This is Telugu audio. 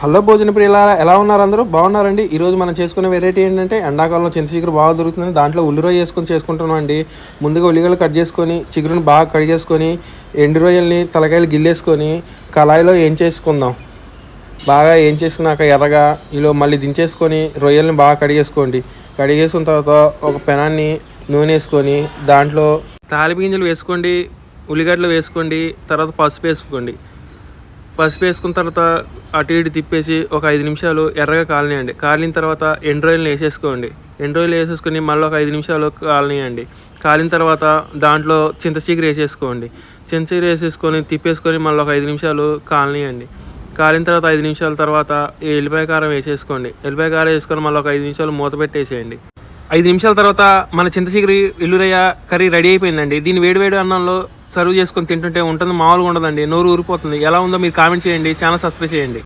హలో భోజన ప్రియులారా, ఎలా ఉన్నారు? అందరూ బాగున్నారండి. ఈరోజు మనం చేసుకునే వెరైటీ ఏంటంటే ఎండాకాలంలో చింతచిగురు బాగా దొరుకుతుంది. దాంట్లో ఉల్లి రొయ్య వేసుకొని చేసుకుంటున్నాం అండి. ముందుగా ఉల్లిగడ్డలు కట్ చేసుకొని చిగురుని బాగా కడిగేసుకొని ఎండు రొయ్యల్ని తలకాయలు గిల్లేసుకొని కళాయిలో చేసుకుందాం. బాగా చేసుకున్నాక ఎర్రగా మళ్ళీ దించేసుకొని రొయ్యల్ని బాగా కడిగేసుకోండి. కడిగేసుకున్న తర్వాత ఒక పెనాన్ని నూనె వేసుకొని దాంట్లో తాలింపు గింజలు వేసుకోండి, ఉల్లిగడ్డలు వేసుకోండి, తర్వాత పసుపు వేసుకోండి. పసుపు వేసుకున్న తర్వాత అటు ఇటు తిప్పేసి ఒక 5 నిమిషాలు ఎర్రగా కాలనియండి. కాలిన తర్వాత ఎండు రొయ్యలు వేసేసుకోండి. ఎండు రొయ్యలు వేసేసుకొని మళ్ళీ ఒక 5 నిమిషాలు కాలనియండి. కాలిన తర్వాత దాంట్లో చింతచిగురు వేసేసుకోండి. చింతచిగురు వేసేసుకొని తిప్పేసుకొని మళ్ళీ ఒక 5 నిమిషాలు కాలనియండి. కాలిన తర్వాత 5 నిమిషాల తర్వాత ఎల్లిపాయ కారం వేసేసుకోండి. ఎల్లిపాయ కారం వేసుకొని మళ్ళీ ఒక 5 నిమిషాలు మూత పెట్టేసేయండి. 5 నిమిషాల తర్వాత మన చింతచిగురు ఉల్లిరొయ్య కర్రీ రెడీ అయిపోయిందండి. దీన్ని వేడివేడి అన్నంలో సర్వ్ చేసుకొని తింటుంటే ఉంటుంది, మామూలుగా ఉండదండి. నోరు ఊరిపోతుంది. ఎలా ఉందో మీరు కామెంట్ చేయండి, ఛానల్ సబ్స్క్రైబ్ చేయండి.